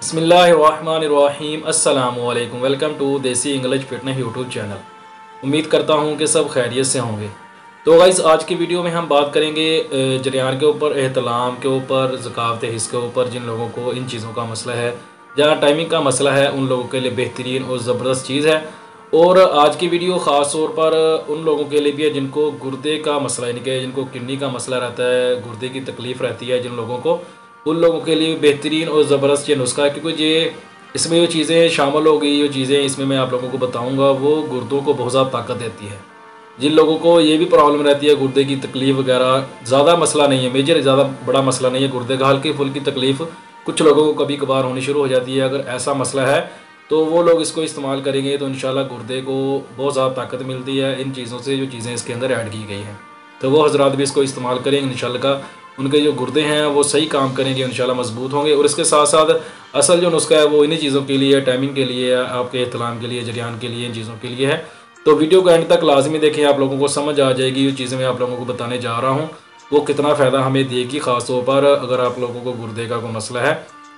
बिस्मिल्लाहिर्रहमानिर्रहीम अस्सलाम वालेकुम। वेलकम टू देसी इंग्लिश फिटनेस यूट्यूब चैनल। उम्मीद करता हूँ कि सब खैरियत से होंगे। तो गाइस आज की वीडियो में हम बात करेंगे जरियान के ऊपर, एहतलाम के ऊपर, ज़कात हिस्स के ऊपर। जिन लोगों को इन चीज़ों का मसला है, जहाँ टाइमिंग का मसला है, उन लोगों के लिए बेहतरीन और ज़बरदस्त चीज़ है। और आज की वीडियो ख़ास तौर पर उन लोगों के लिए भी है जिनको गुर्दे का मसला, यानी कि जिनको किडनी का मसला रहता है, गुर्दे की तकलीफ़ रहती है जिन लोगों को, उन लोगों के लिए बेहतरीन और ज़बरदस्त ये नुस्खा है। क्योंकि ये इसमें जो चीज़ें शामिल हो गई, जो चीज़ें इसमें मैं आप लोगों को बताऊंगा, वो गुर्दों को बहुत ज़्यादा ताकत देती है। जिन लोगों को ये भी प्रॉब्लम रहती है, गुर्दे की तकलीफ़ वगैरह, ज़्यादा मसला नहीं है, मेजर ज़्यादा बड़ा मसला नहीं है गुर्दे का, हल्की फुल्की तकलीफ़ कुछ लोगों को कभी कभार होनी शुरू हो जाती है। अगर ऐसा मसला है तो वो लोग इसको इस्तेमाल करेंगे तो इंशाल्लाह गुर्दे को बहुत ज़्यादा ताकत मिलती है इन चीज़ों से, जो चीज़ें इसके अंदर ऐड की गई हैं। तो वो हजरात भी इसको इस्तेमाल करेंगे इंशाल्लाह, उनके जो गुर्दे हैं वो सही काम करेंगे, इंशाल्लाह मजबूत होंगे। और इसके साथ साथ असल जो नुस्खा है वो इन्हीं चीज़ों के लिए, टाइमिंग के लिए, आपके एहतलाम के लिए, जरियान के लिए, इन चीज़ों के लिए है। तो वीडियो को एंड तक लाजमी देखें, आप लोगों को समझ आ जाएगी जो चीज़ें मैं आप लोगों को बताने जा रहा हूँ वो कितना फ़ायदा हमें देगी। ख़ास तौर पर अगर आप लोगों को गुर्दे का कोई मसला है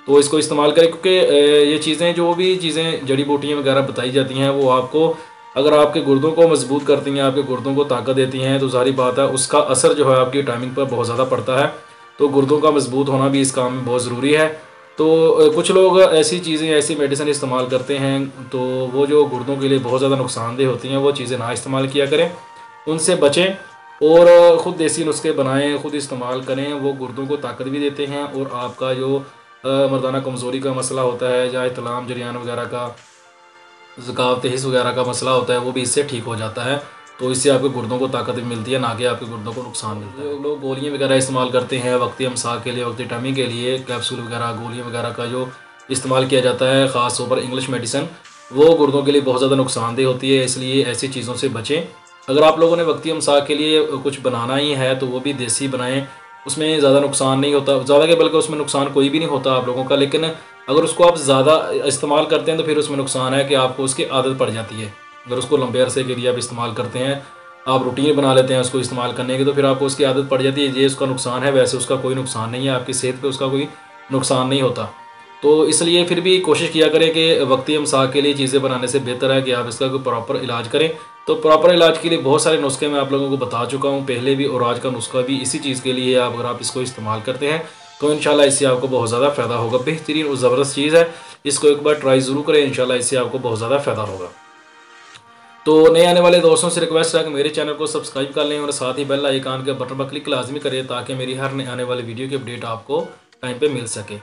तो इसको इस्तेमाल करें। क्योंकि ये चीज़ें, जो भी चीज़ें जड़ी बूटियाँ वगैरह बताई जाती हैं, वो आपको, अगर आपके गुर्दों को मजबूत करती हैं, आपके गुर्दों को ताकत देती हैं, तो सारी बात है उसका असर जो है आपकी टाइमिंग पर बहुत ज़्यादा पड़ता है। तो गुर्दों का मजबूत होना भी इस काम में बहुत ज़रूरी है। तो कुछ लोग ऐसी चीज़ें, ऐसी मेडिसिन इस्तेमाल करते हैं तो वो जो गुर्दों के लिए बहुत ज़्यादा नुकसानदेह होती हैं, वो चीज़ें ना इस्तेमाल किया करें, उनसे बचें और ख़ुद देसी नुस्खे बनाएं, ख़ुद इस्तेमाल करें। वो गुर्दों को ताकत भी देते हैं और आपका जो मर्दाना कमज़ोरी का मसला होता है, या इतलाम जरियान वगैरह का, ज़कात हिस्स वगैरह का मसला होता है, वो भी इससे ठीक हो जाता है। तो इससे आपके गुर्दों को ताकत भी मिलती है, ना कि आपके गुर्दों को नुकसान मिलता है। लोग गोलियां वगैरह इस्तेमाल करते हैं वक्ती अमसाक के लिए, वक्ती टमी के लिए, कैप्सूल वगैरह, गोलियां वगैरह का जो इस्तेमाल किया जाता है, ख़ास तौर पर इंग्लिश मेडिसिन, वो गुर्दों के लिए बहुत ज़्यादा नुकसानदेह होती है। इसलिए ऐसी चीज़ों से बचें। अगर आप लोगों ने वक्ती अमसाक के लिए कुछ बनाना ही है तो वो भी देसी बनाएँ, उसमें ज़्यादा नुकसान नहीं होता, ज़्यादा के बल्कि उसमें नुकसान कोई भी नहीं होता आप लोगों का। लेकिन अगर उसको आप ज़्यादा इस्तेमाल करते हैं तो फिर उसमें नुकसान है कि आपको उसकी आदत पड़ जाती है। अगर उसको लंबे अरसे के लिए आप इस्तेमाल करते हैं, आप रूटीन बना लेते हैं उसको इस्तेमाल करने की, तो फिर आपको उसकी आदत पड़ जाती है। ये उसका नुकसान है, वैसे उसका कोई नुकसान नहीं है, आपकी सेहत पे उसका कोई नुकसान नहीं होता। तो इसलिए फिर भी कोशिश किया करें कि वक्ती अमसाक के लिए चीज़ें बनाने से बेहतर है कि आप इसका कोई प्रॉपर इलाज करें। तो प्रॉपर इलाज के लिए बहुत सारे नुस्खे मैं आप लोगों को बता चुका हूँ पहले भी, और आज का नुस्खा भी इसी चीज़ के लिए है। अगर आप इसको इस्तेमाल करते हैं तो इंशाल्लाह इससे आपको बहुत ज़्यादा फ़ायदा होगा। बेहतरीन और ज़बरदस्त चीज़ है, इसको एक बार ट्राई ज़रूर करें, इंशाल्लाह इससे आपको बहुत ज़्यादा फ़ायदा होगा। तो नए आने वाले दोस्तों से रिक्वेस्ट है कि मेरे चैनल को सब्सक्राइब कर लें और साथ ही बेल आइकन के बटन पर क्लिक लाजमी करें, ताकि मेरी हर नए आने वाली वीडियो की अपडेट आपको टाइम पे मिल सके।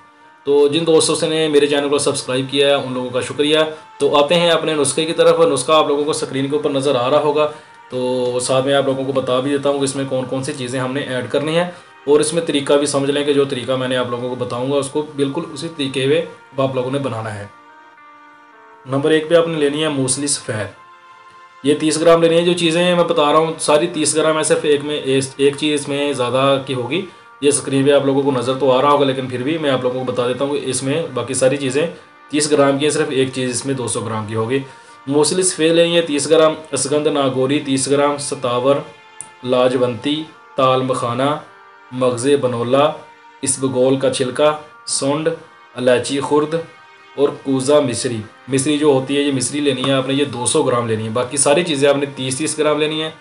तो जिन दोस्तों ने मेरे चैनल को सब्सक्राइब किया है उन लोगों का शुक्रिया। तो आते हैं अपने नुस्खे की तरफ। नुस्खा आप लोगों को स्क्रीन के ऊपर नज़र आ रहा होगा, तो साथ में आप लोगों को बता भी देता हूँ कि इसमें कौन कौन सी चीज़ें हमने ऐड करनी है, और इसमें तरीका भी समझ लें कि जो तरीका मैंने आप लोगों को बताऊँगा उसको बिल्कुल उसी तरीके में आप लोगों ने बनाना है। नंबर 1 पे आपने लेनी है मूसली सफ़ेद, ये 30 ग्राम लेनी है। जो चीज़ें मैं बता रहा हूँ सारी 30 ग्राम है, सिर्फ एक चीज़ इसमें ज़्यादा की होगी। ये स्क्रीन पे आप लोगों को नज़र तो आ रहा होगा, लेकिन फिर भी मैं आप लोगों को बता देता हूँ कि इसमें बाकी सारी चीज़ें 30 ग्राम की है, सिर्फ एक चीज़ इसमें 200 ग्राम की होगी। मूसली सफ़ेद लेनी है 30 ग्राम, असगंध नागौरी 30 ग्राम, सतावर, लाजवंती, ताल मखाना, मगज़े बनोला, इसबगोल का छिलका, सौंड, इलायची खुर्द और कूज़ा मिश्री। मिश्री जो होती है ये मिश्री लेनी है आपने, ये 200 ग्राम लेनी है। बाकी सारी चीज़ें आपने 30-30 ग्राम लेनी है,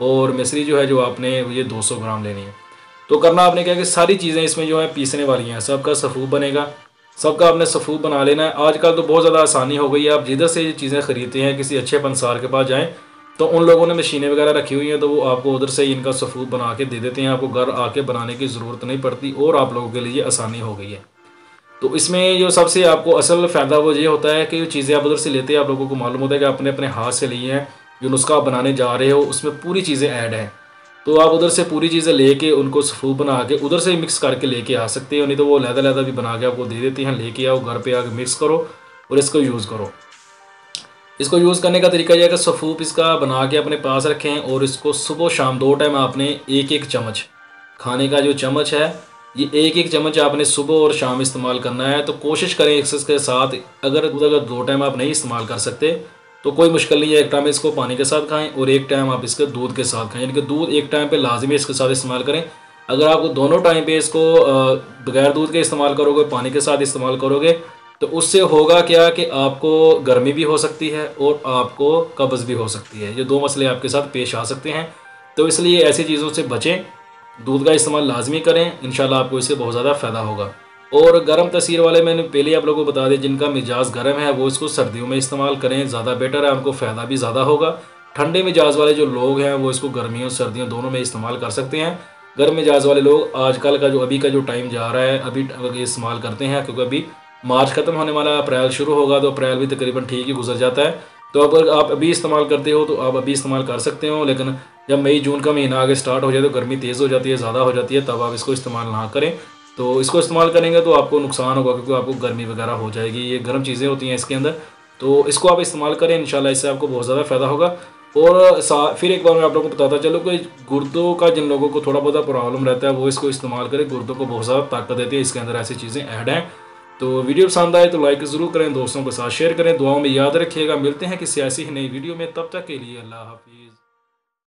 और मिश्री जो है जो आपने ये 200 ग्राम लेनी है। तो करना आपने क्या कि सारी चीज़ें इसमें जो है पीसने वाली हैं, सबका सफ़ूब बनेगा, सबका आपने सफ़ूब बना लेना है। आजकल तो बहुत ज़्यादा आसानी हो गई है, आप जिधर से ये चीज़ें ख़रीदते हैं किसी अच्छे पंसार के पास जाएँ तो उन लोगों ने मशीनें वगैरह रखी हुई हैं, तो वो आपको उधर से इनका सफ़ूब बना के दे देते हैं। आपको घर आके बनाने की ज़रूरत नहीं पड़ती और आप लोगों के लिए आसानी हो गई है। तो इसमें जो सबसे आपको असल फ़ायदा वो ये होता है कि जो चीज़ें आप उधर से लेते हैं, आप लोगों को मालूम होता है कि आपने अपने हाथ से ली हैं, जो नुस्खा आप बनाने जा रहे हो उसमें पूरी चीज़ें ऐड हैं। तो आप उधर से पूरी चीज़ें लेके उनको सफ़ूब बना के उधर से मिक्स करके लेके आ सकते हो, नहीं तो वो लहदा भी बना के आपको दे देते हैं। लेके आओ घर पे आके मिक्स करो और इसको यूज़ करो। इसको यूज़ करने का तरीका यह है कि सफ़ूब इसका बना के अपने पास रखें, और इसको सुबह शाम 2 टाइम आपने एक चम्मच, खाने का जो चम्मच है ये एक चम्मच आपने सुबह और शाम इस्तेमाल करना है। तो कोशिश करें इसके साथ, अगर 2 टाइम आप नहीं इस्तेमाल कर सकते तो कोई मुश्किल नहीं है, एक टाइम इसको पानी के साथ खाएं और एक टाइम आप इसके दूध के साथ खाएं। यानी कि दूध एक टाइम पे लाजमी इसके साथ इस्तेमाल करें। अगर आप दोनों टाइम पे इसको बगैर दूध के इस्तेमाल करोगे, पानी के साथ इस्तेमाल करोगे, तो उससे होगा क्या कि आपको गर्मी भी हो सकती है और आपको कब्ज़ भी हो सकती है। ये दो मसले आपके साथ पेश आ सकते हैं, तो इसलिए ऐसी चीज़ों से बचें। दूध का इस्तेमाल लाजमी करें, इंशाल्लाह आपको इससे बहुत ज़्यादा फ़ायदा होगा। और गर्म तसीर वाले मैंने पहले आप लोगों को बता दें, जिनका मिजाज गर्म है वो इसको सर्दियों में इस्तेमाल करें, ज़्यादा बेटर है, उनको फ़ायदा भी ज़्यादा होगा। ठंडे मिजाज वाले जो लोग हैं वो इसको गर्मियों सर्दियों दोनों में इस्तेमाल कर सकते हैं। गर्म मिजाज वाले लोग आजकल का जो अभी का जो टाइम जा रहा है अभी इस्तेमाल करते हैं, क्योंकि अभी मार्च ख़त्म होने वाला है, अप्रैल शुरू होगा, तो अप्रैल भी तकरीबन ठीक ही गुजर जाता है। तो अगर आप अभी इस्तेमाल करते हो तो आप अभी इस्तेमाल कर सकते हो, लेकिन जब मई जून का महीना आगे स्टार्ट हो जाए तो गर्मी तेज़ हो जाती है, ज़्यादा हो जाती है, तब आप इसको इस्तेमाल ना करें। तो इसको इस्तेमाल करेंगे तो आपको नुकसान होगा, क्योंकि आपको गर्मी वगैरह हो जाएगी, ये गर्म चीज़ें होती हैं इसके अंदर। तो इसको आप इस्तेमाल करें, इंशाल्लाह इससे आपको बहुत ज़्यादा फ़ायदा होगा। और फिर एक बार मैं आप लोगों को बताता चलो कि गुर्दों का जिन लोगों को थोड़ा बहुत प्रॉब्लम रहता है वो इसको इस्तेमाल करें, गुर्दों को बहुत ज़्यादा ताकत देती है, इसके अंदर ऐसी चीज़ें ऐड हैं। तो वीडियो पसंद आए तो लाइक ज़रूर करें, दोस्तों के साथ शेयर करें, दुआओं में याद रखिएगा। मिलते हैं किसी ऐसी ही नई वीडियो में, तब तक के लिए अल्लाह हाफिज़।